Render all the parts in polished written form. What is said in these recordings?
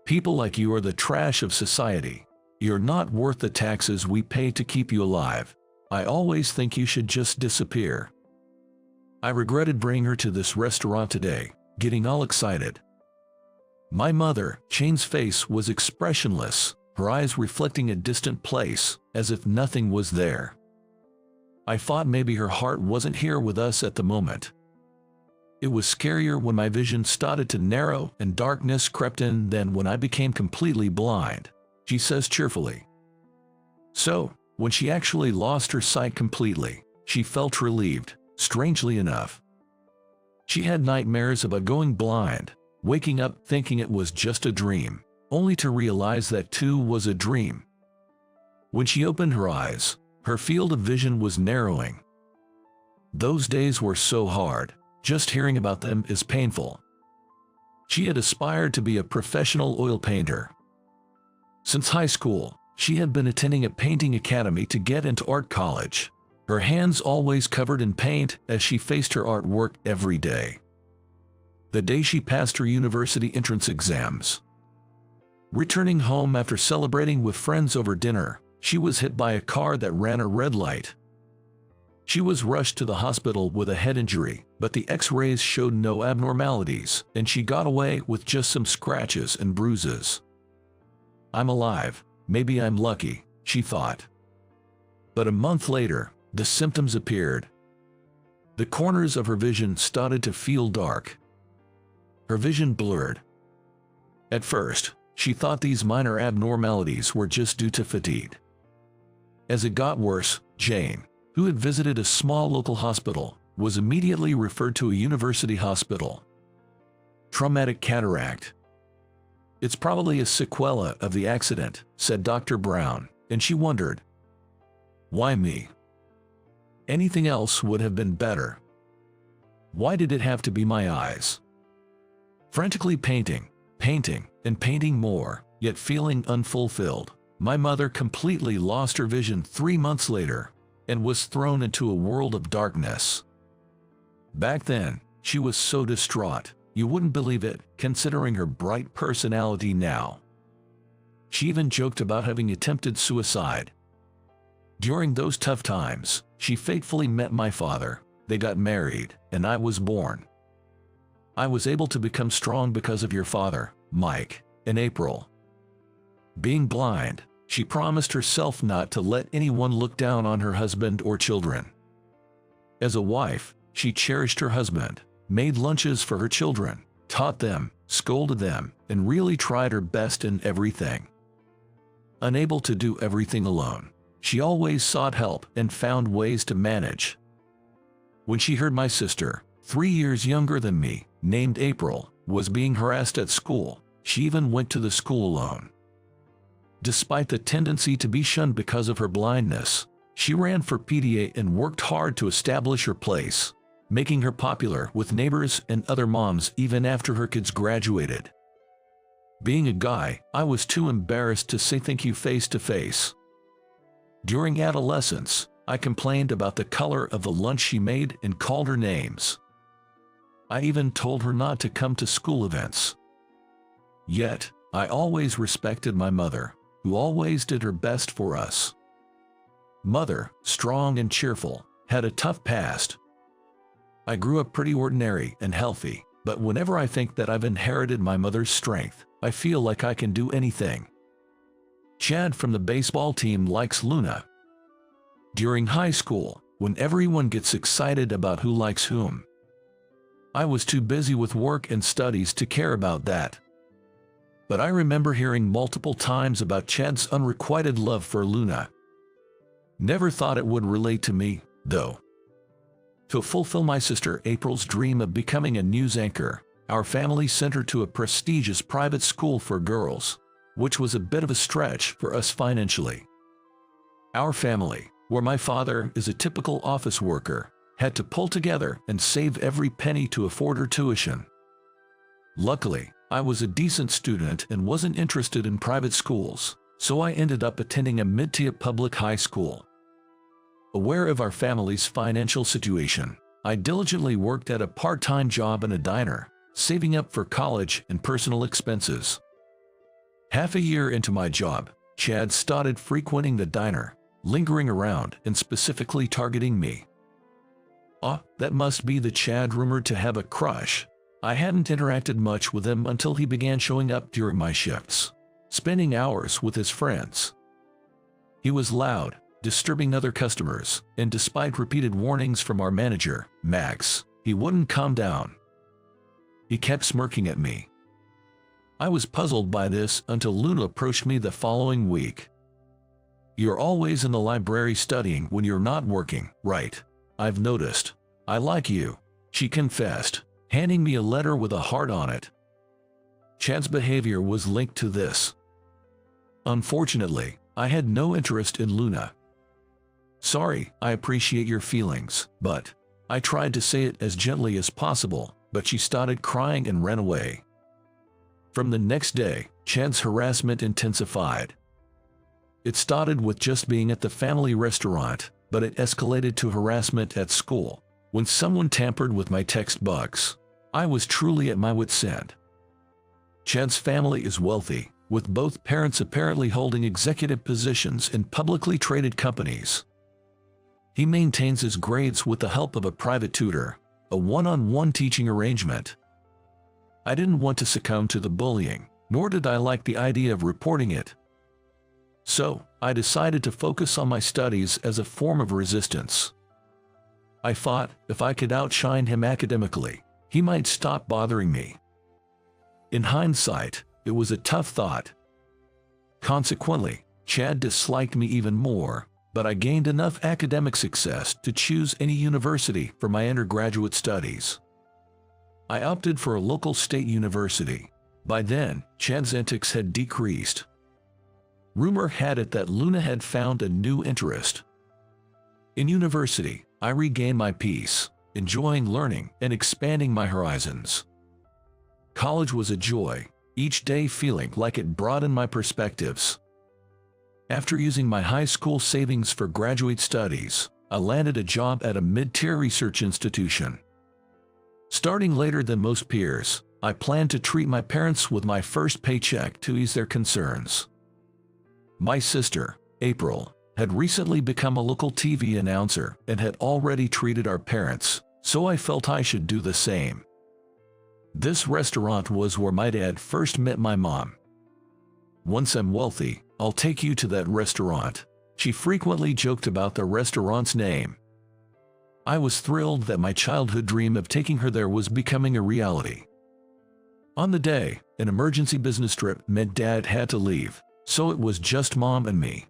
People like you are the trash of society. You're not worth the taxes we pay to keep you alive. I always think you should just disappear." I regretted bringing her to this restaurant today, getting all excited. My mother, Jane's face was expressionless, her eyes reflecting a distant place, as if nothing was there. I thought maybe her heart wasn't here with us at the moment. It was scarier when my vision started to narrow and darkness crept in than when I became completely blind, she says cheerfully. So, when she actually lost her sight completely, she felt relieved, strangely enough. She had nightmares about going blind, waking up thinking it was just a dream, only to realize that too was a dream. When she opened her eyes, her field of vision was narrowing. Those days were so hard. Just hearing about them is painful. She had aspired to be a professional oil painter. Since high school, she had been attending a painting academy to get into art college, her hands always covered in paint as she faced her artwork every day. The day she passed her university entrance exams. Returning home after celebrating with friends over dinner, she was hit by a car that ran a red light. She was rushed to the hospital with a head injury, but the X-rays showed no abnormalities, and she got away with just some scratches and bruises. "I'm alive, maybe I'm lucky," she thought. But a month later, the symptoms appeared. The corners of her vision started to feel dark. Her vision blurred. At first, she thought these minor abnormalities were just due to fatigue. As it got worse, Jane, who had visited a small local hospital, was immediately referred to a university hospital. Traumatic cataract. "It's probably a sequela of the accident," said Dr. Brown, and she wondered, why me? Anything else would have been better. Why did it have to be my eyes? Frantically painting, and painting more, yet feeling unfulfilled, my mother completely lost her vision 3 months later and was thrown into a world of darkness. Back then, she was so distraught, you wouldn't believe it, considering her bright personality now. She even joked about having attempted suicide. During those tough times, she faithfully met my father, they got married, and I was born. I was able to become strong because of your father, Mike, and April. Being blind, she promised herself not to let anyone look down on her husband or children. As a wife, she cherished her husband, made lunches for her children, taught them, scolded them, and really tried her best in everything. Unable to do everything alone, she always sought help and found ways to manage. When she heard my sister, 3 years younger than me, named April, was being harassed at school, she even went to the school alone. Despite the tendency to be shunned because of her blindness, she ran for PTA and worked hard to establish her place, making her popular with neighbors and other moms even after her kids graduated. Being a guy, I was too embarrassed to say thank you face to face. During adolescence, I complained about the color of the lunch she made and called her names. I even told her not to come to school events. Yet, I always respected my mother, who always did her best for us. Mother, strong and cheerful, had a tough past. I grew up pretty ordinary and healthy, but whenever I think that I've inherited my mother's strength, I feel like I can do anything. Chad from the baseball team likes Luna. During high school, when everyone gets excited about who likes whom, I was too busy with work and studies to care about that. But I remember hearing multiple times about Chad's unrequited love for Luna. Never thought it would relate to me, though. To fulfill my sister April's dream of becoming a news anchor, our family sent her to a prestigious private school for girls, which was a bit of a stretch for us financially. Our family, where my father is a typical office worker, had to pull together and save every penny to afford her tuition. Luckily, I was a decent student and wasn't interested in private schools, so I ended up attending a mid-tier public high school. Aware of our family's financial situation, I diligently worked at a part-time job in a diner, saving up for college and personal expenses. Half a year into my job, Chad started frequenting the diner, lingering around and specifically targeting me. That must be the Chad rumored to have a crush. I hadn't interacted much with him until he began showing up during my shifts, spending hours with his friends. He was loud, disturbing other customers, and despite repeated warnings from our manager, Max, he wouldn't calm down. He kept smirking at me. I was puzzled by this until Luna approached me the following week. "You're always in the library studying when you're not working, right? I've noticed. I like you," she confessed, handing me a letter with a heart on it. Chad's behavior was linked to this. Unfortunately, I had no interest in Luna. "Sorry, I appreciate your feelings, but..." I tried to say it as gently as possible, but she started crying and ran away. From the next day, Chad's harassment intensified. It started with just being at the family restaurant, but it escalated to harassment at school. When someone tampered with my textbooks, I was truly at my wit's end. Chad's family is wealthy, with both parents apparently holding executive positions in publicly traded companies. He maintains his grades with the help of a private tutor, a one-on-one teaching arrangement. I didn't want to succumb to the bullying, nor did I like the idea of reporting it. So, I decided to focus on my studies as a form of resistance. I thought if I could outshine him academically, he might stop bothering me. In hindsight, it was a tough thought. Consequently, Chad disliked me even more, but I gained enough academic success to choose any university for my undergraduate studies. I opted for a local state university. By then, Chad's antics had decreased. Rumor had it that Luna had found a new interest. In university, I regained my peace, enjoying learning and expanding my horizons. College was a joy, each day feeling like it broadened my perspectives. After using my high school savings for graduate studies, I landed a job at a mid-tier research institution. Starting later than most peers, I planned to treat my parents with my first paycheck to ease their concerns. My sister, April, had recently become a local TV announcer and had already treated our parents, so I felt I should do the same. This restaurant was where my dad first met my mom. "Once I'm wealthy, I'll take you to that restaurant," she frequently joked about the restaurant's name. I was thrilled that my childhood dream of taking her there was becoming a reality. On the day, an emergency business trip meant Dad had to leave, so it was just Mom and me.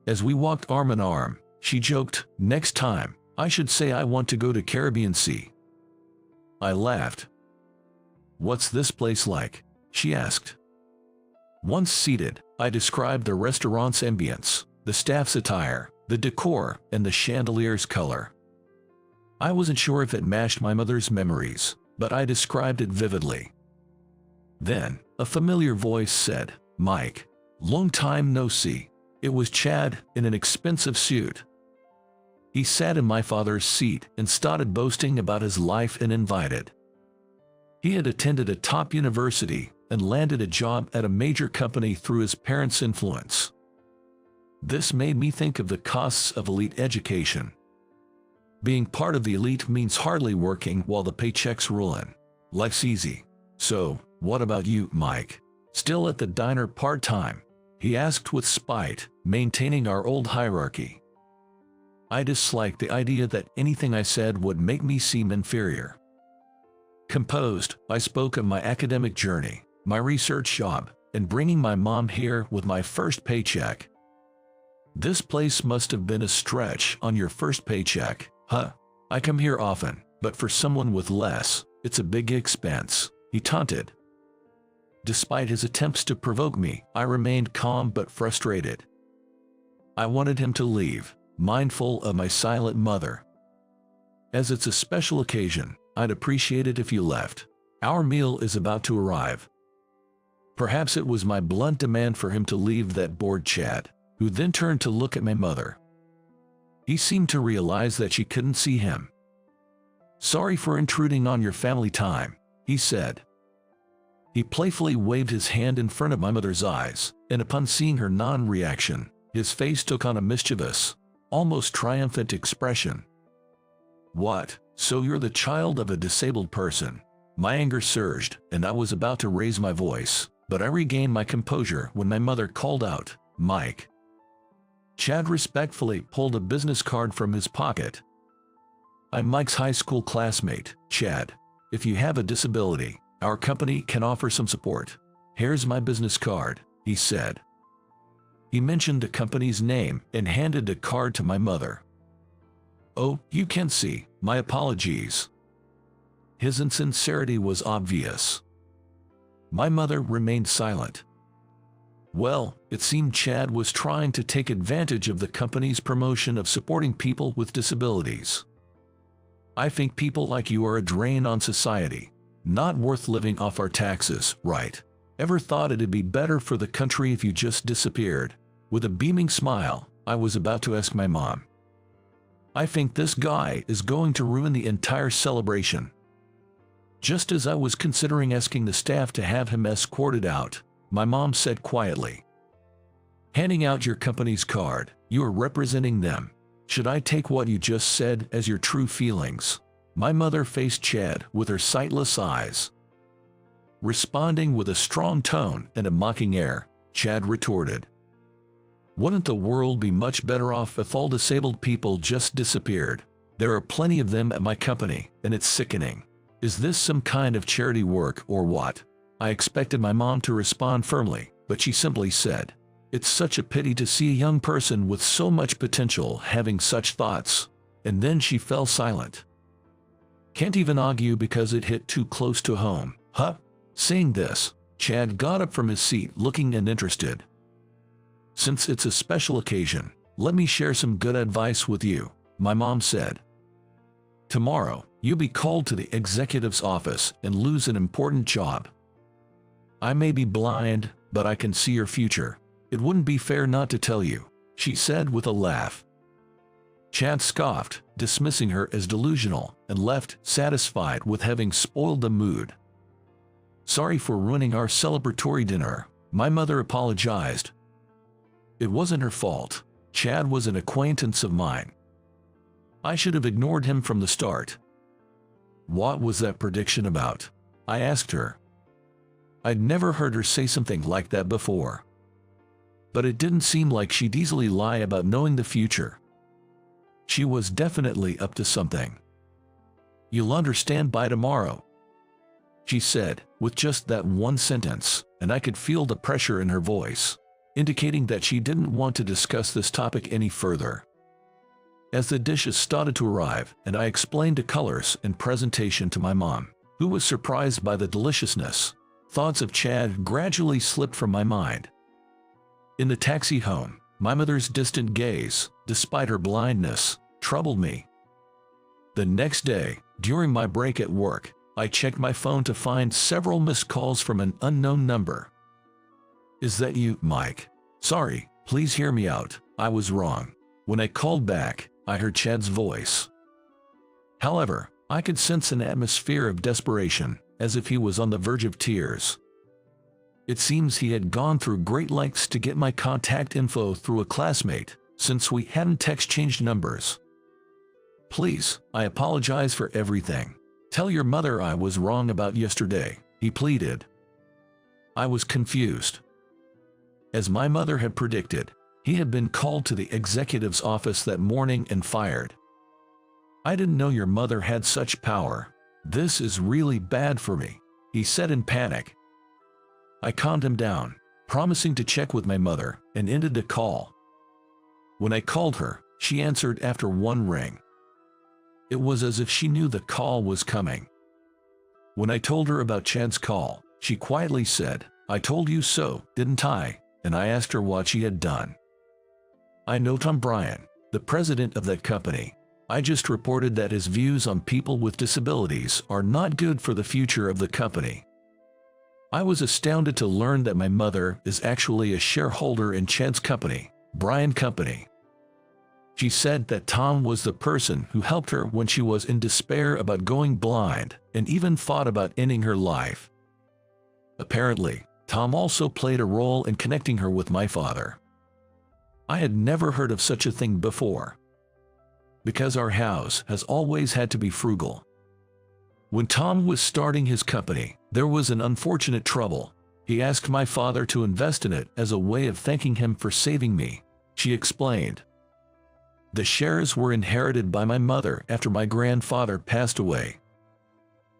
As we walked arm in arm, she joked, "Next time, I should say I want to go to Caribbean Sea." I laughed. "What's this place like?" she asked. Once seated, I described the restaurant's ambience, the staff's attire, the decor, and the chandelier's color. I wasn't sure if it matched my mother's memories, but I described it vividly. Then, a familiar voice said, "Mike, long time no see." It was Chad in an expensive suit. He sat in my father's seat and started boasting about his life and invited. He had attended a top university and landed a job at a major company through his parents' influence. This made me think of the costs of elite education. Being part of the elite means hardly working while the paychecks roll in. Life's easy. "So, what about you, Mike? Still at the diner part-time?" he asked with spite, maintaining our old hierarchy. I disliked the idea that anything I said would make me seem inferior. Composed, I spoke of my academic journey, my research job, and bringing my mom here with my first paycheck. "This place must have been a stretch on your first paycheck, huh? I come here often, but for someone with less, it's a big expense," he taunted. Despite his attempts to provoke me, I remained calm but frustrated. I wanted him to leave, mindful of my silent mother. "As it's a special occasion, I'd appreciate it if you left. Our meal is about to arrive." Perhaps it was my blunt demand for him to leave that bored Chad, who then turned to look at my mother. He seemed to realize that she couldn't see him. "Sorry for intruding on your family time," he said. He playfully waved his hand in front of my mother's eyes, and upon seeing her non-reaction, his face took on a mischievous, almost triumphant expression. "What? So you're the child of a disabled person?" My anger surged, and I was about to raise my voice, but I regained my composure when my mother called out, "Mike." Chad respectfully pulled a business card from his pocket. "I'm Mike's high school classmate, Chad. If you have a disability, our company can offer some support. Here's my business card," he said. He mentioned the company's name and handed the card to my mother. "Oh, you can see. My apologies." His insincerity was obvious. My mother remained silent. Well, it seemed Chad was trying to take advantage of the company's promotion of supporting people with disabilities. "I think people like you are a drain on society. Not worth living off our taxes, right? Ever thought it'd be better for the country if you just disappeared?" With a beaming smile, I was about to ask my mom. "I think this guy is going to ruin the entire celebration." Just as I was considering asking the staff to have him escorted out, my mom said quietly, "Handing out your company's card, you are representing them. Should I take what you just said as your true feelings?" My mother faced Chad with her sightless eyes. Responding with a strong tone and a mocking air, Chad retorted, "Wouldn't the world be much better off if all disabled people just disappeared? There are plenty of them at my company, and it's sickening. Is this some kind of charity work or what?" I expected my mom to respond firmly, but she simply said, "It's such a pity to see a young person with so much potential having such thoughts," and then she fell silent. Can't even argue because it hit too close to home, huh? Saying this, Chad got up from his seat looking uninterested. "Since it's a special occasion, let me share some good advice with you," my mom said. "Tomorrow, you'll be called to the executive's office and lose an important job. I may be blind, but I can see your future. It wouldn't be fair not to tell you," she said with a laugh. Chad scoffed, dismissing her as delusional, and left, satisfied with having spoiled the mood. "Sorry for ruining our celebratory dinner," my mother apologized. "It wasn't her fault. Chad was an acquaintance of mine. I should have ignored him from the start." "What was that prediction about?" I asked her. I'd never heard her say something like that before. But it didn't seem like she'd easily lie about knowing the future. She was definitely up to something. "You'll understand by tomorrow," she said, with just that one sentence, and I could feel the pressure in her voice, indicating that she didn't want to discuss this topic any further. As the dishes started to arrive and I explained the colors and presentation to my mom, who was surprised by the deliciousness, thoughts of Chad gradually slipped from my mind. In the taxi home, my mother's distant gaze, despite her blindness, troubled me. The next day, during my break at work, I checked my phone to find several missed calls from an unknown number. "Is that you, Mike? Sorry, please hear me out. I was wrong." When I called back, I heard Chad's voice. However, I could sense an atmosphere of desperation, as if he was on the verge of tears. It seems he had gone through great lengths to get my contact info through a classmate, since we hadn't exchanged numbers. "Please, I apologize for everything. Tell your mother I was wrong about yesterday," he pleaded. I was confused. As my mother had predicted, he had been called to the executive's office that morning and fired. "I didn't know your mother had such power. This is really bad for me," he said in panic. I calmed him down, promising to check with my mother, and ended the call. When I called her, she answered after one ring. It was as if she knew the call was coming. When I told her about Chad's call, she quietly said, "I told you so, didn't I?" And I asked her what she had done. "I know Tom Bryan, the president of that company. I just reported that his views on people with disabilities are not good for the future of the company." I was astounded to learn that my mother is actually a shareholder in Chad's company, Bryan Company. She said that Tom was the person who helped her when she was in despair about going blind and even thought about ending her life. Apparently, Tom also played a role in connecting her with my father. I had never heard of such a thing before. Because our house has always had to be frugal. When Tom was starting his company, there was an unfortunate trouble. He asked my father to invest in it as a way of thanking him for saving me, she explained. The shares were inherited by my mother after my grandfather passed away.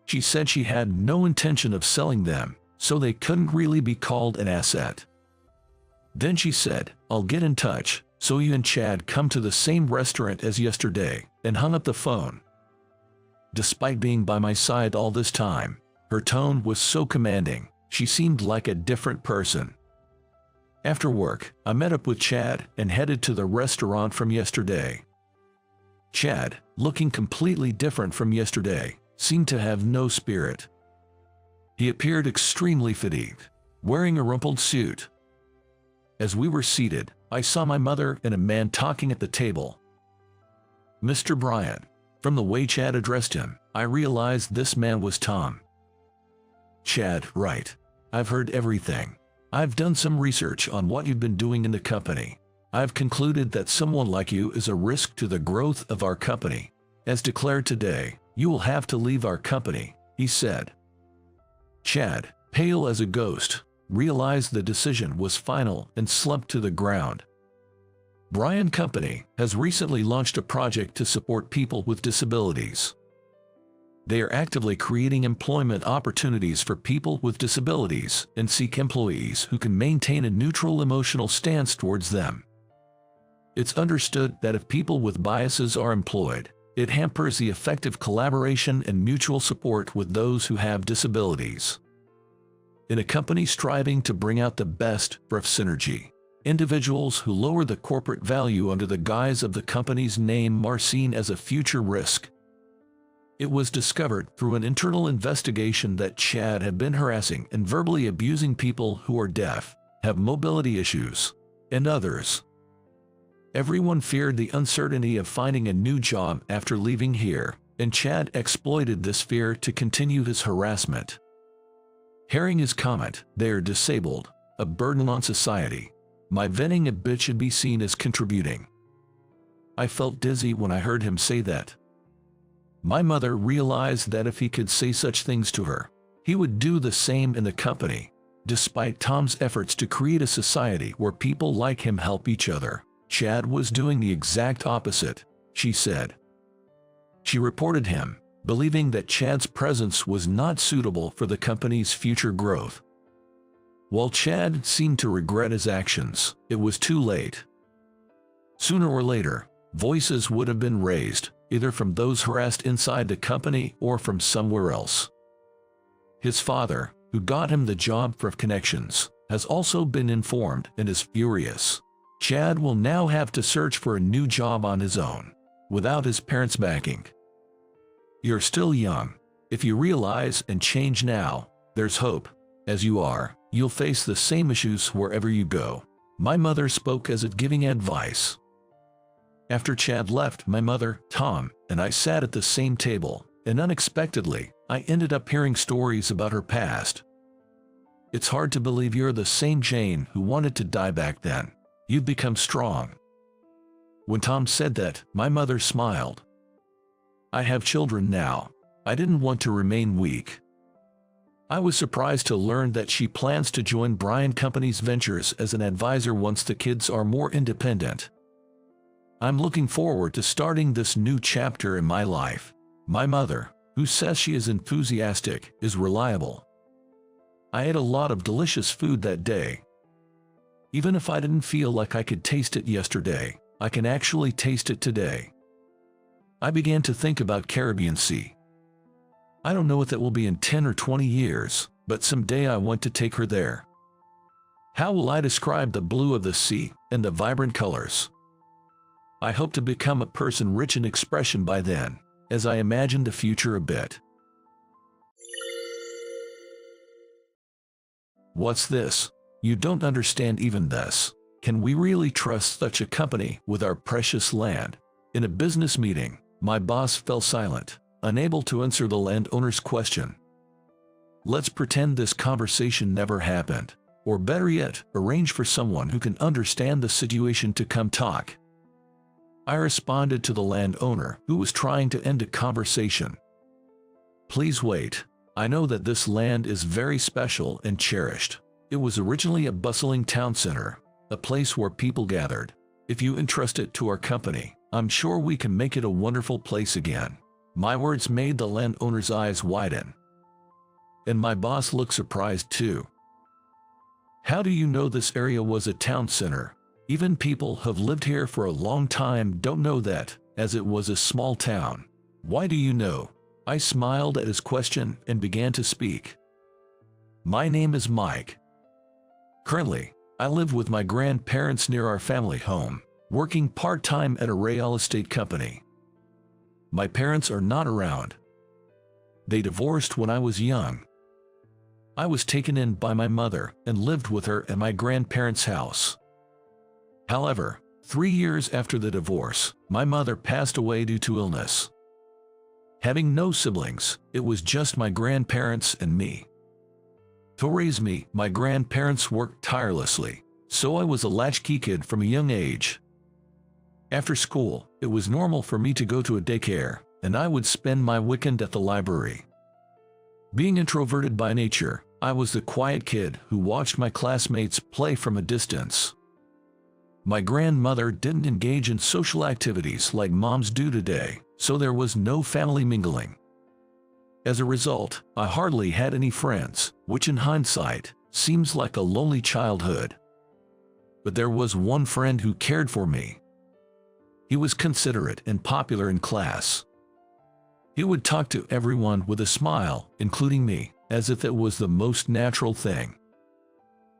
She said she had no intention of selling them, so they couldn't really be called an asset. Then she said, "I'll get in touch, so you and Chad come to the same restaurant as yesterday," and hung up the phone. Despite being by my side all this time, her tone was so commanding, she seemed like a different person. After work, I met up with Chad and headed to the restaurant from yesterday. Chad, looking completely different from yesterday, seemed to have no spirit. He appeared extremely fatigued, wearing a rumpled suit. As we were seated, I saw my mother and a man talking at the table. "Mr. Bryant." From the way Chad addressed him, I realized this man was Tom. "Chad, right. I've heard everything. I've done some research on what you've been doing in the company. I've concluded that someone like you is a risk to the growth of our company. As declared today, you will have to leave our company," he said. Chad, pale as a ghost, realized the decision was final and slumped to the ground. Bryan Company has recently launched a project to support people with disabilities. They are actively creating employment opportunities for people with disabilities and seek employees who can maintain a neutral emotional stance towards them. It's understood that if people with biases are employed, it hampers the effective collaboration and mutual support with those who have disabilities. In a company striving to bring out the best for synergy, individuals who lower the corporate value under the guise of the company's name are seen as a future risk. It was discovered through an internal investigation that Chad had been harassing and verbally abusing people who are deaf, have mobility issues, and others. Everyone feared the uncertainty of finding a new job after leaving here, and Chad exploited this fear to continue his harassment. Hearing his comment, "They are disabled, a burden on society," my venting a bit should be seen as contributing. I felt dizzy when I heard him say that. My mother realized that if he could say such things to her, he would do the same in the company. Despite Tom's efforts to create a society where people like him help each other, Chad was doing the exact opposite, she said. She reported him, believing that Chad's presence was not suitable for the company's future growth. While Chad seemed to regret his actions, it was too late. Sooner or later, voices would have been raised, either from those harassed inside the company or from somewhere else. His father, who got him the job for connections, has also been informed and is furious. Chad will now have to search for a new job on his own, without his parents' backing. You're still young. If you realize and change now, there's hope. As you are, you'll face the same issues wherever you go. My mother spoke as if giving advice. After Chad left, my mother, Tom, and I sat at the same table, and unexpectedly, I ended up hearing stories about her past. It's hard to believe you're the same Jane who wanted to die back then. You've become strong. When Tom said that, my mother smiled. I have children now. I didn't want to remain weak. I was surprised to learn that she plans to join Bryan Company's ventures as an advisor once the kids are more independent. I'm looking forward to starting this new chapter in my life. My mother, who says she is enthusiastic, is reliable. I ate a lot of delicious food that day. Even if I didn't feel like I could taste it yesterday, I can actually taste it today. I began to think about Caribbean Sea. I don't know if that will be in 10 or 20 years, but someday I want to take her there. How will I describe the blue of the sea and the vibrant colors? I hope to become a person rich in expression by then, as I imagine the future a bit. What's this? You don't understand even this. Can we really trust such a company with our precious land? In a business meeting, my boss fell silent, unable to answer the landowner's question. let's pretend this conversation never happened. Or better yet, arrange for someone who can understand the situation to come talk. I responded to the landowner, who was trying to end a conversation. Please wait. I know that this land is very special and cherished. It was originally a bustling town center, a place where people gathered. If you entrust it to our company, I'm sure we can make it a wonderful place again. My words made the landowner's eyes widen. And my boss looked surprised too. How do you know this area was a town center? Even people who have lived here for a long time don't know that, as it was a small town. Why do you know? I smiled at his question and began to speak. My name is Mike. Currently, I live with my grandparents near our family home, working part-time at a real estate company. My parents are not around. They divorced when I was young. I was taken in by my mother and lived with her at my grandparents' house. However, 3 years after the divorce, my mother passed away due to illness. Having no siblings, it was just my grandparents and me. To raise me, my grandparents worked tirelessly, so I was a latchkey kid from a young age. After school, it was normal for me to go to a daycare, and I would spend my weekend at the library. Being introverted by nature, I was the quiet kid who watched my classmates play from a distance. My grandmother didn't engage in social activities like moms do today, so there was no family mingling. As a result, I hardly had any friends, which in hindsight, seems like a lonely childhood. But there was one friend who cared for me. He was considerate and popular in class. He would talk to everyone with a smile, including me, as if it was the most natural thing.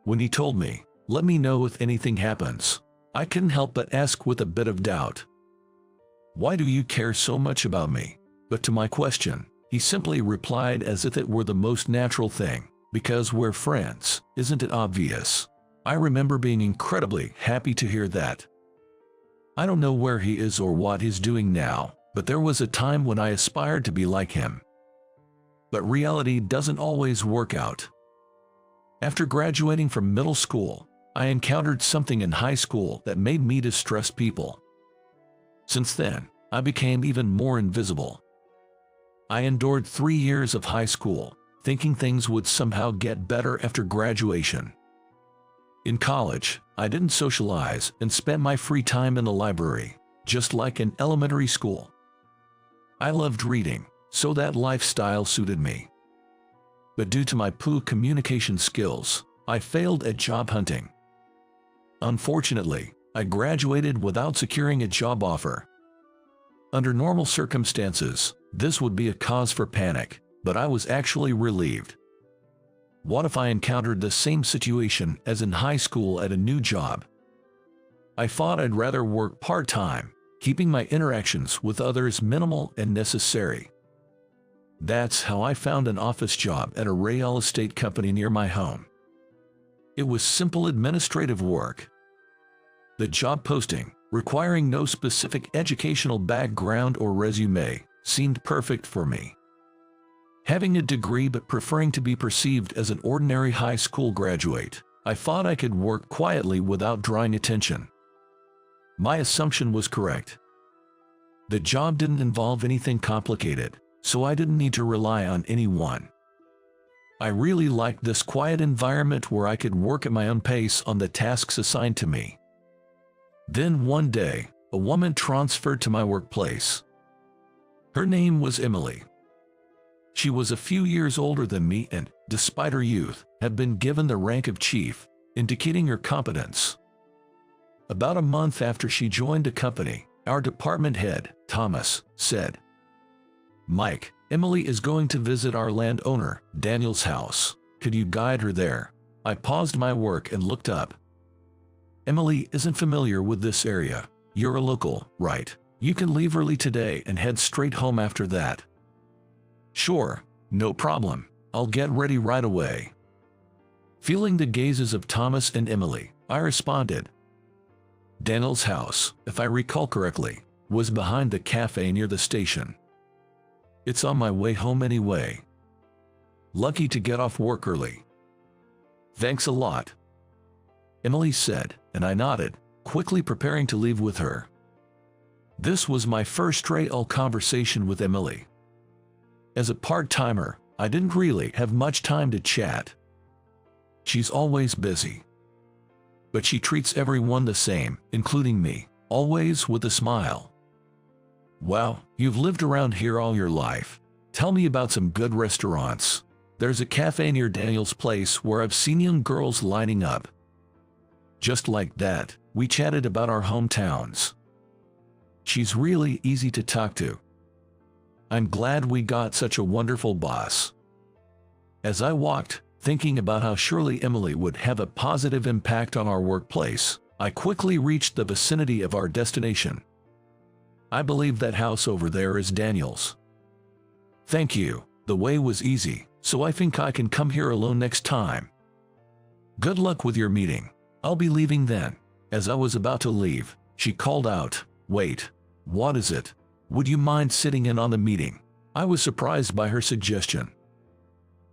When he told me, "Let me know if anything happens," I couldn't help but ask with a bit of doubt, "Why do you care so much about me?" But to my question, he simply replied as if it were the most natural thing, "Because we're friends, isn't it obvious?" I remember being incredibly happy to hear that. I don't know where he is or what he's doing now, but there was a time when I aspired to be like him. But reality doesn't always work out. After graduating from middle school, I encountered something in high school that made me distrust people. Since then, I became even more invisible. I endured 3 years of high school, thinking things would somehow get better after graduation. In college, I didn't socialize and spent my free time in the library, just like in elementary school. I loved reading, so that lifestyle suited me. But due to my poor communication skills, I failed at job hunting. Unfortunately, I graduated without securing a job offer. Under normal circumstances, this would be a cause for panic, but I was actually relieved. What if I encountered the same situation as in high school at a new job? I thought I'd rather work part-time, keeping my interactions with others minimal and necessary. That's how I found an office job at a real estate company near my home. It was simple administrative work. The job posting, requiring no specific educational background or resume, seemed perfect for me. Having a degree but preferring to be perceived as an ordinary high school graduate, I thought I could work quietly without drawing attention. My assumption was correct. The job didn't involve anything complicated, so I didn't need to rely on anyone. I really liked this quiet environment where I could work at my own pace on the tasks assigned to me. Then one day, a woman transferred to my workplace. Her name was Emily. She was a few years older than me and, despite her youth, had been given the rank of chief, indicating her competence. About a month after she joined the company, our department head, Thomas, said, "Mike, Emily is going to visit our landowner, Daniel's house. Could you guide her there?" I paused my work and looked up. "Emily isn't familiar with this area. You're a local, right? You can leave early today and head straight home after that." "Sure, no problem. I'll get ready right away." Feeling the gazes of Thomas and Emily, I responded. Daniel's house, if I recall correctly, was behind the cafe near the station. "It's on my way home anyway." Lucky to get off work early. Thanks a lot, Emily said, and I nodded, quickly preparing to leave with her. This was my first straight-all conversation with Emily. As a part-timer, I didn't really have much time to chat. She's always busy. But she treats everyone the same, including me, always with a smile. Wow, you've lived around here all your life. Tell me about some good restaurants. There's a cafe near Daniel's place where I've seen young girls lining up. Just like that, we chatted about our hometowns. She's really easy to talk to. I'm glad we got such a wonderful boss. As I walked, thinking about how surely Emily would have a positive impact on our workplace, I quickly reached the vicinity of our destination. I believe that house over there is Daniel's. Thank you, the way was easy, so I think I can come here alone next time. Good luck with your meeting. I'll be leaving then. As I was about to leave, she called out, "Wait, what is it? Would you mind sitting in on the meeting?" I was surprised by her suggestion.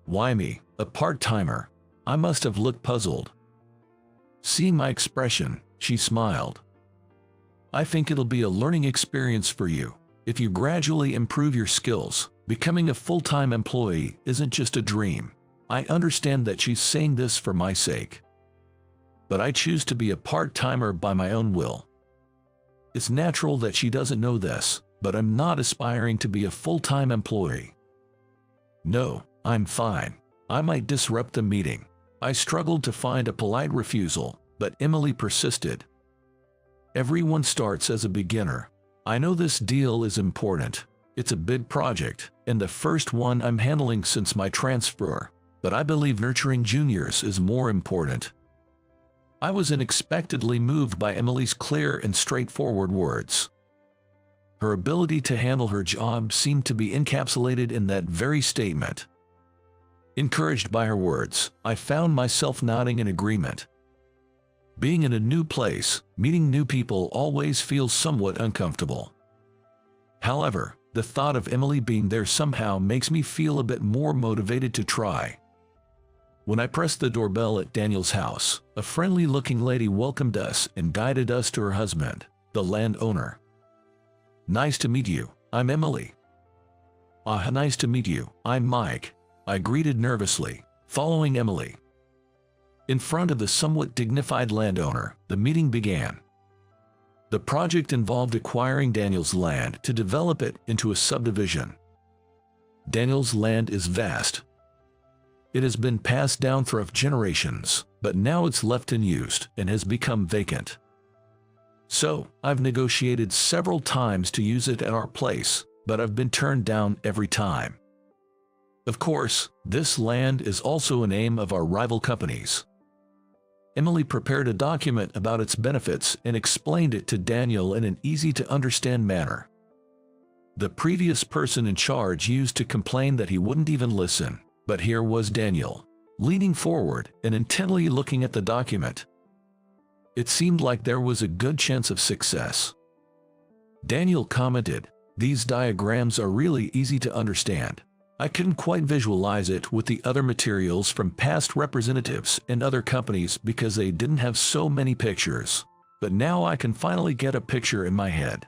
Why me, a part-timer? I must have looked puzzled. Seeing my expression, she smiled. I think it'll be a learning experience for you. If you gradually improve your skills, becoming a full-time employee isn't just a dream. I understand that she's saying this for my sake. But I choose to be a part-timer by my own will. It's natural that she doesn't know this, but I'm not aspiring to be a full-time employee. No, I'm fine. I might disrupt the meeting. I struggled to find a polite refusal, but Emily persisted. Everyone starts as a beginner. I know this deal is important. It's a big project, and the first one I'm handling since my transfer, but I believe nurturing juniors is more important. I was unexpectedly moved by Emily's clear and straightforward words. Her ability to handle her job seemed to be encapsulated in that very statement. Encouraged by her words, I found myself nodding in agreement. Being in a new place, meeting new people always feels somewhat uncomfortable. However, the thought of Emily being there somehow makes me feel a bit more motivated to try. When I pressed the doorbell at Daniel's house, a friendly-looking lady welcomed us and guided us to her husband, the landowner. Nice to meet you, I'm Emily. Nice to meet you, I'm Mike, I greeted nervously, following Emily. In front of the somewhat dignified landowner, the meeting began. The project involved acquiring Daniel's land to develop it into a subdivision. Daniel's land is vast. It has been passed down for generations, but now it's left unused and has become vacant. So, I've negotiated several times to use it at our place, but I've been turned down every time. Of course, this land is also a name of our rival companies. Emily prepared a document about its benefits and explained it to Daniel in an easy-to-understand manner. The previous person in charge used to complain that he wouldn't even listen, but here was Daniel, leaning forward and intently looking at the document. It seemed like there was a good chance of success. Daniel commented, "These diagrams are really easy to understand. I couldn't quite visualize it with the other materials from past representatives and other companies because they didn't have so many pictures, but now I can finally get a picture in my head."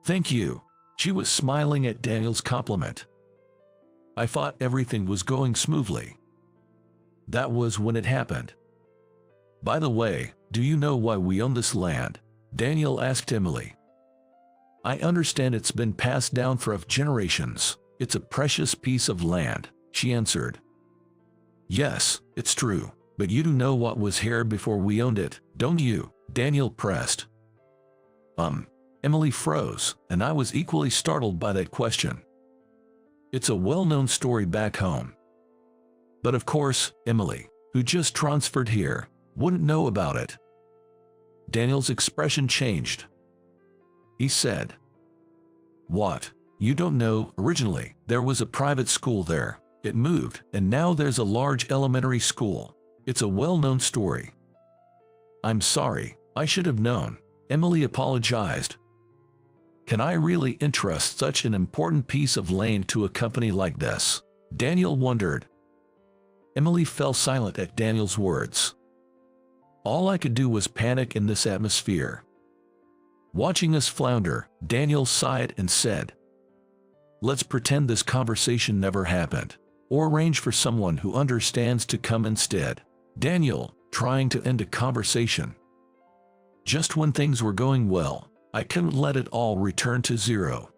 "Thank you." She was smiling at Daniel's compliment. I thought everything was going smoothly. That was when it happened. "By the way, do you know why we own this land?" Daniel asked Emily. "I understand it's been passed down for generations. It's a precious piece of land," she answered. "Yes, it's true, but you do know what was here before we owned it, don't you?" Daniel pressed. Emily froze, and I was equally startled by that question. It's a well-known story back home. But of course, Emily, who just transferred here, wouldn't know about it. Daniel's expression changed. He said, "What? You don't know? Originally, there was a private school there. It moved, and now there's a large elementary school. It's a well-known story." "I'm sorry, I should have known," Emily apologized. "Can I really entrust such an important piece of land to a company like this?" Daniel wondered. Emily fell silent at Daniel's words. All I could do was panic in this atmosphere. Watching us flounder, Daniel sighed and said, "Let's pretend this conversation never happened, or arrange for someone who understands to come instead." Daniel, trying to end a conversation. Just when things were going well, I couldn't let it all return to zero.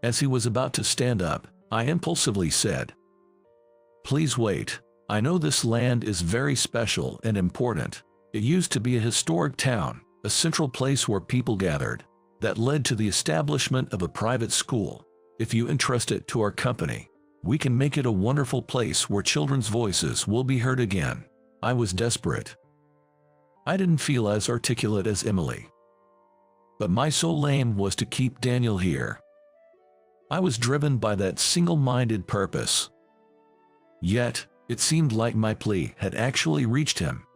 As he was about to stand up, I impulsively said, "Please wait. I know this land is very special and important. It used to be a historic town, a central place where people gathered, that led to the establishment of a private school. If you entrust it to our company, we can make it a wonderful place where children's voices will be heard again." I was desperate. I didn't feel as articulate as Emily, but my sole aim was to keep Daniel here. I was driven by that single-minded purpose. Yet, it seemed like my plea had actually reached him.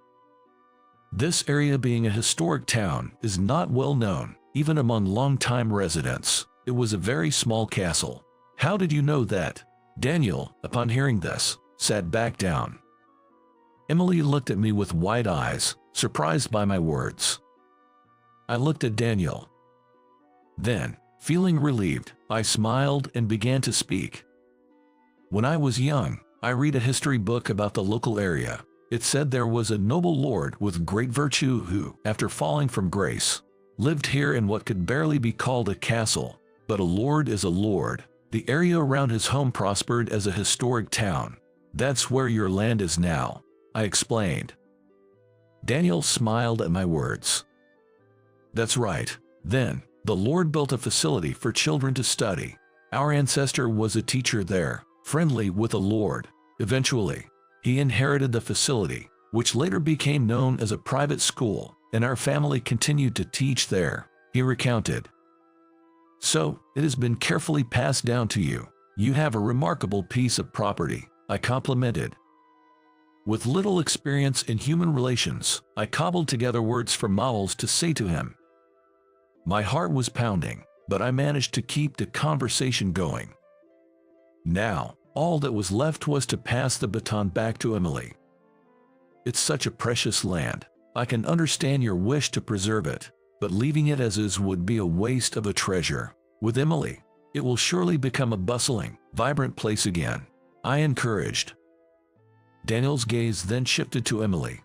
This area, being a historic town, is not well known, even among long-time residents. It was a very small castle. "How did you know that?" Daniel, upon hearing this, sat back down. Emily looked at me with wide eyes, surprised by my words. I looked at Daniel. Then, feeling relieved, I smiled and began to speak. "When I was young, I read a history book about the local area. It said there was a noble lord with great virtue who, after falling from grace, lived here in what could barely be called a castle. But a lord is a lord. The area around his home prospered as a historic town. That's where your land is now," I explained. Daniel smiled at my words. "That's right. Then, the Lord built a facility for children to study. Our ancestor was a teacher there, friendly with the Lord. Eventually, he inherited the facility, which later became known as a private school, and our family continued to teach there," he recounted. "So, it has been carefully passed down to you. You have a remarkable piece of property," I complimented. With little experience in human relations, I cobbled together words for vowels to say to him. My heart was pounding, but I managed to keep the conversation going. Now, all that was left was to pass the baton back to Emily. "It's such a precious land. I can understand your wish to preserve it, but leaving it as is would be a waste of a treasure. With Emily, it will surely become a bustling, vibrant place again," I encouraged. Daniel's gaze then shifted to Emily.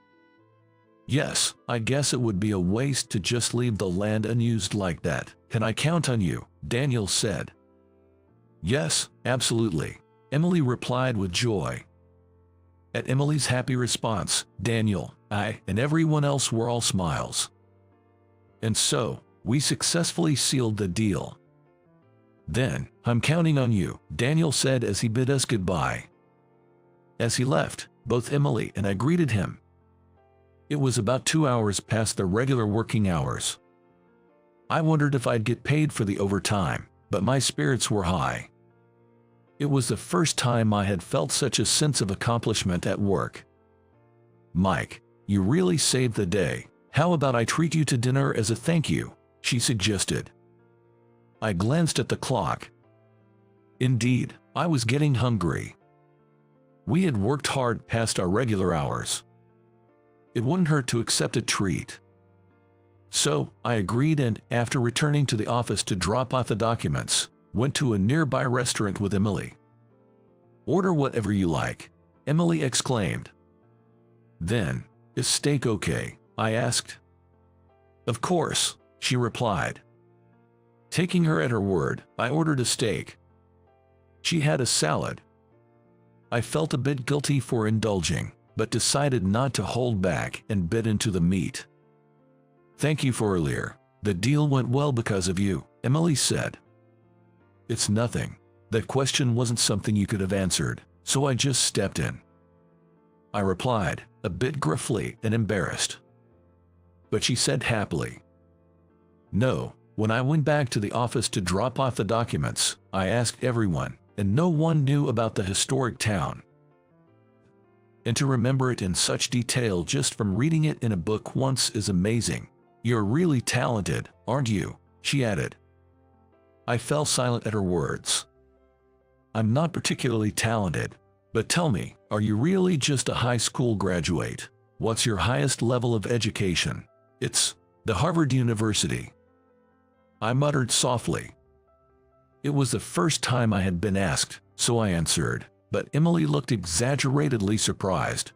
"Yes, I guess it would be a waste to just leave the land unused like that. Can I count on you?" Daniel said. "Yes, absolutely," Emily replied with joy. At Emily's happy response, Daniel, I, and everyone else were all smiles. And so, we successfully sealed the deal. "Then, I'm counting on you," Daniel said as he bid us goodbye. As he left, both Emily and I greeted him. It was about 2 hours past the regular working hours. I wondered if I'd get paid for the overtime, but my spirits were high. It was the first time I had felt such a sense of accomplishment at work. "Mike, you really saved the day. How about I treat you to dinner as a thank you?" she suggested. I glanced at the clock. Indeed, I was getting hungry. We had worked hard past our regular hours. It wouldn't hurt to accept a treat. So, I agreed and, after returning to the office to drop off the documents, went to a nearby restaurant with Emily. "Order whatever you like," Emily exclaimed. Then, "Is steak okay?" I asked. "Of course," she replied. Taking her at her word, I ordered a steak. She had a salad. I felt a bit guilty for indulging, but decided not to hold back and bit into the meat. "Thank you for earlier. The deal went well because of you," Emily said. "It's nothing. That question wasn't something you could have answered, so I just stepped in," I replied, a bit gruffly and embarrassed. But she said happily, "No, when I went back to the office to drop off the documents, I asked everyone, and no one knew about the historic town. And to remember it in such detail just from reading it in a book once is amazing. You're really talented, aren't you?" she added. I fell silent at her words. I'm not particularly talented. But tell me, are you really just a high school graduate? What's your highest level of education? It's the Harvard University. I muttered softly. It was the first time I had been asked, so I answered, but Emily looked exaggeratedly surprised.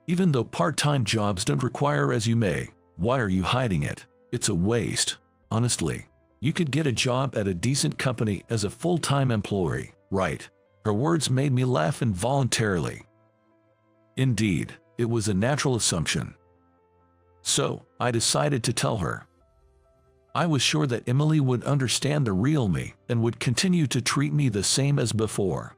Even though part-time jobs don't require resume, why are you hiding it? It's a waste. Honestly, you could get a job at a decent company as a full-time employee, right? Her words made me laugh involuntarily. Indeed, it was a natural assumption. So, I decided to tell her. I was sure that Emily would understand the real me and would continue to treat me the same as before.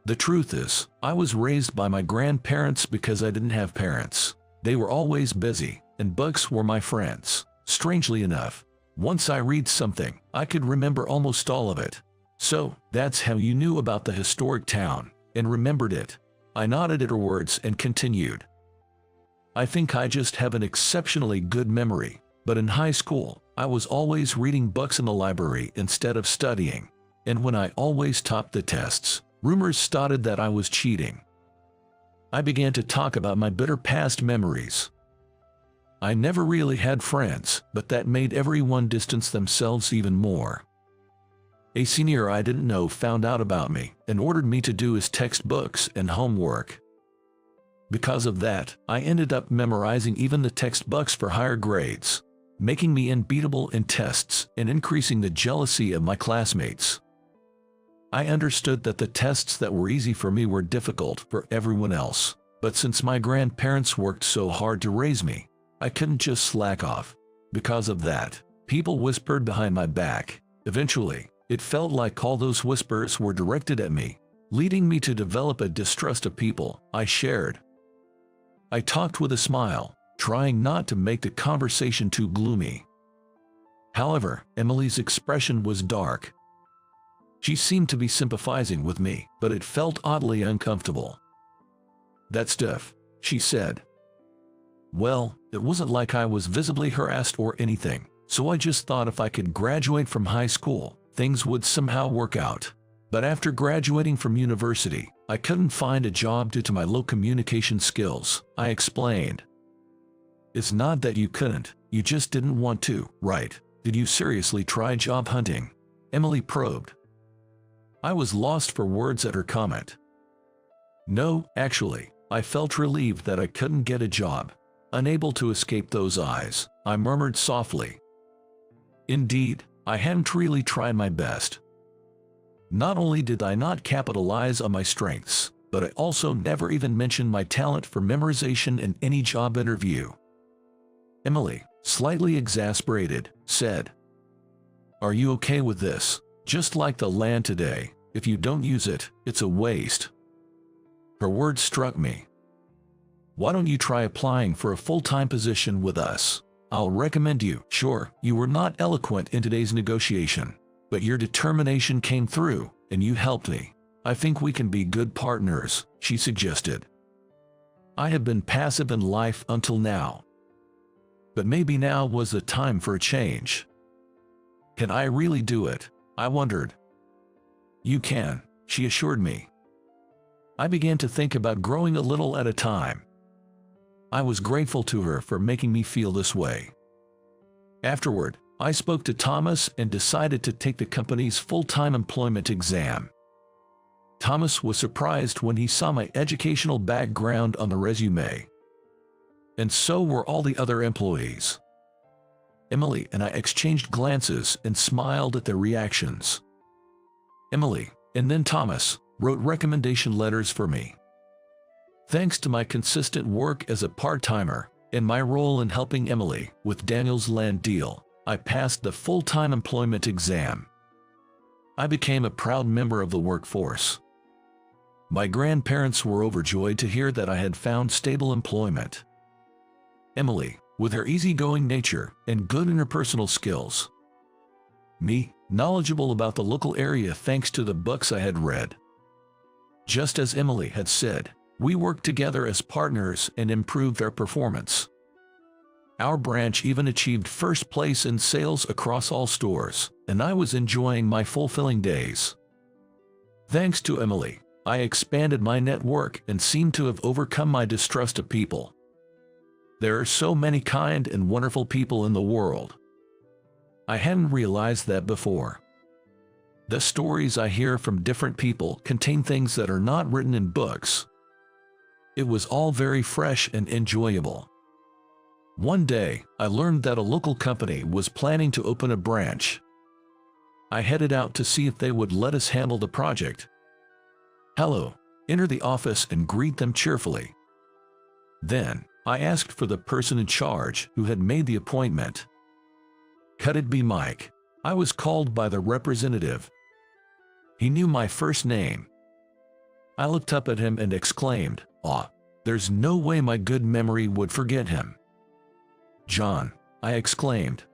The truth is, I was raised by my grandparents because I didn't have parents. They were always busy, and books were my friends. Strangely enough, once I read something, I could remember almost all of it. So, that's how you knew about the historic town, and remembered it. I nodded at her words and continued. I think I just have an exceptionally good memory, but in high school, I was always reading books in the library instead of studying, and when I always topped the tests, rumors started that I was cheating. I began to talk about my bitter past memories. I never really had friends, but that made everyone distance themselves even more. A senior I didn't know found out about me and ordered me to do his textbooks and homework. Because of that, I ended up memorizing even the textbooks for higher grades, making me unbeatable in tests and increasing the jealousy of my classmates. I understood that the tests that were easy for me were difficult for everyone else, but since my grandparents worked so hard to raise me, I couldn't just slack off. Because of that, people whispered behind my back. Eventually, it felt like all those whispers were directed at me, leading me to develop a distrust of people I shared. I talked with a smile, trying not to make the conversation too gloomy. However, Emily's expression was dark. She seemed to be sympathizing with me, but it felt oddly uncomfortable. "That stuff," she said. Well, it wasn't like I was visibly harassed or anything, so I just thought if I could graduate from high school, things would somehow work out. But after graduating from university, I couldn't find a job due to my low communication skills, I explained. It's not that you couldn't, you just didn't want to, right? Did you seriously try job hunting? Emily probed. I was lost for words at her comment. No, actually, I felt relieved that I couldn't get a job. Unable to escape those eyes, I murmured softly. Indeed, I hadn't really tried my best. Not only did I not capitalize on my strengths, but I also never even mentioned my talent for memorization in any job interview. Emily, slightly exasperated, said, "Are you okay with this? Just like the land today, if you don't use it, it's a waste." Her words struck me. "Why don't you try applying for a full-time position with us? I'll recommend you." Sure, you were not eloquent in today's negotiation, but your determination came through, and you helped me. I think we can be good partners, she suggested. I have been passive in life until now. But maybe now was the time for a change. Can I really do it? I wondered. You can, she assured me. I began to think about growing a little at a time. I was grateful to her for making me feel this way. Afterward, I spoke to Thomas and decided to take the company's full-time employment exam. Thomas was surprised when he saw my educational background on the resume. And so were all the other employees. Emily and I exchanged glances and smiled at their reactions. Emily, and then Thomas, wrote recommendation letters for me. Thanks to my consistent work as a part-timer and my role in helping Emily with Daniel's land deal, I passed the full-time employment exam. I became a proud member of the workforce. My grandparents were overjoyed to hear that I had found stable employment. Emily, with her easygoing nature and good interpersonal skills. Me, knowledgeable about the local area thanks to the books I had read. Just as Emily had said, we worked together as partners and improved our performance. Our branch even achieved first place in sales across all stores, and I was enjoying my fulfilling days. Thanks to Emily, I expanded my network and seemed to have overcome my distrust of people. There are so many kind and wonderful people in the world. I hadn't realized that before. The stories I hear from different people contain things that are not written in books. It was all very fresh and enjoyable. One day, I learned that a local company was planning to open a branch. I headed out to see if they would let us handle the project. Hello, enter the office and greet them cheerfully. Then, I asked for the person in charge who had made the appointment. Could it be Mike? I was called by the representative. He knew my first name. I looked up at him and exclaimed, "Ah, there's no way my good memory would forget him." "John," I exclaimed.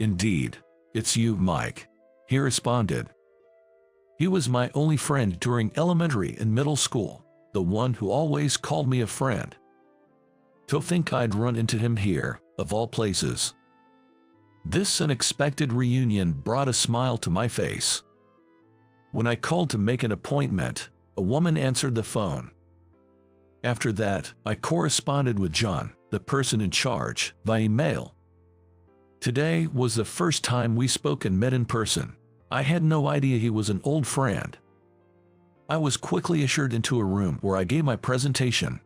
"Indeed, it's you, Mike," he responded. He was my only friend during elementary and middle school, the one who always called me a friend. To think I'd run into him here, of all places. This unexpected reunion brought a smile to my face. When I called to make an appointment, a woman answered the phone. After that, I corresponded with John, the person in charge, via email. Today was the first time we spoke and met in person. I had no idea he was an old friend. I was quickly ushered into a room where I gave my presentation.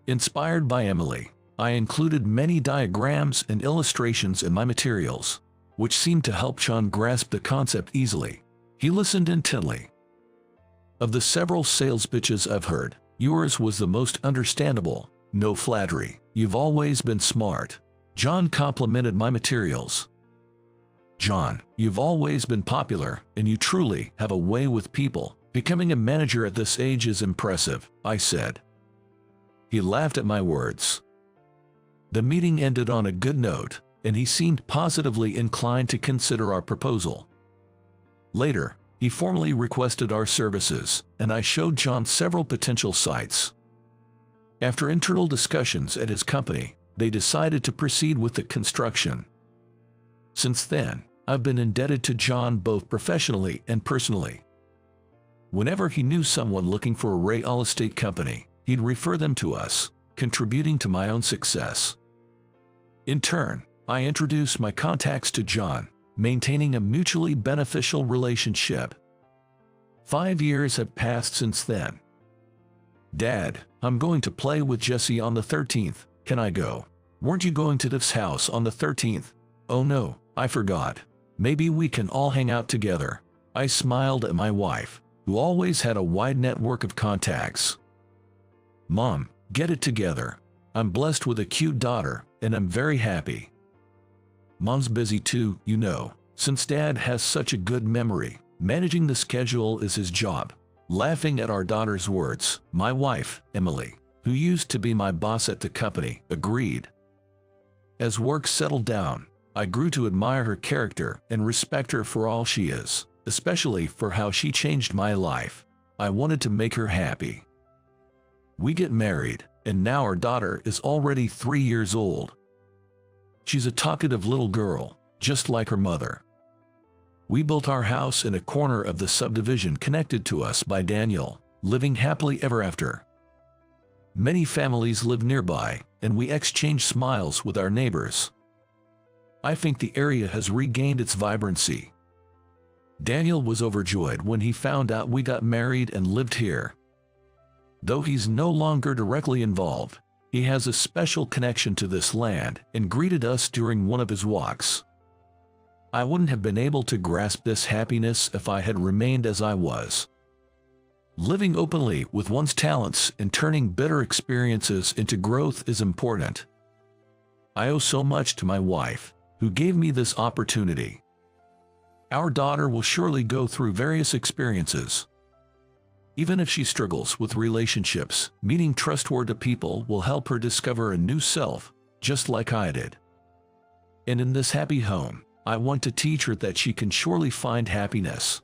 Inspired by Emily, I included many diagrams and illustrations in my materials, which seemed to help John grasp the concept easily. He listened intently. Of the several sales pitches I've heard, yours was the most understandable. No flattery. You've always been smart. John complimented my materials. John, you've always been popular, and you truly have a way with people. Becoming a manager at this age is impressive, I said. He laughed at my words. The meeting ended on a good note, and he seemed positively inclined to consider our proposal. Later, he formally requested our services, and I showed John several potential sites. After internal discussions at his company, they decided to proceed with the construction. Since then, I've been indebted to John both professionally and personally. Whenever he knew someone looking for a real estate company, he'd refer them to us, contributing to my own success. In turn, I introduced my contacts to John, maintaining a mutually beneficial relationship. 5 years have passed since then. Dad, I'm going to play with Jesse on the 13th. Can I go? Weren't you going to Tiff's house on the 13th? Oh no, I forgot. Maybe we can all hang out together. I smiled at my wife, who always had a wide network of contacts. Mom, get it together. I'm blessed with a cute daughter, and I'm very happy. Mom's busy too, you know, since Dad has such a good memory. Managing the schedule is his job. Laughing at our daughter's words, my wife, Emily, who used to be my boss at the company, agreed. As work settled down, I grew to admire her character and respect her for all she is, especially for how she changed my life. I wanted to make her happy. We get married, and now our daughter is already 3 years old. She's a talkative little girl, just like her mother. We built our house in a corner of the subdivision connected to us by Daniel, living happily ever after. Many families live nearby, and we exchange smiles with our neighbors. I think the area has regained its vibrancy. Daniel was overjoyed when he found out we got married and lived here. Though he's no longer directly involved, he has a special connection to this land and greeted us during one of his walks. I wouldn't have been able to grasp this happiness if I had remained as I was. Living openly with one's talents and turning bitter experiences into growth is important. I owe so much to my wife, who gave me this opportunity. Our daughter will surely go through various experiences. Even if she struggles with relationships, meeting trustworthy people will help her discover a new self, just like I did. And in this happy home, I want to teach her that she can surely find happiness.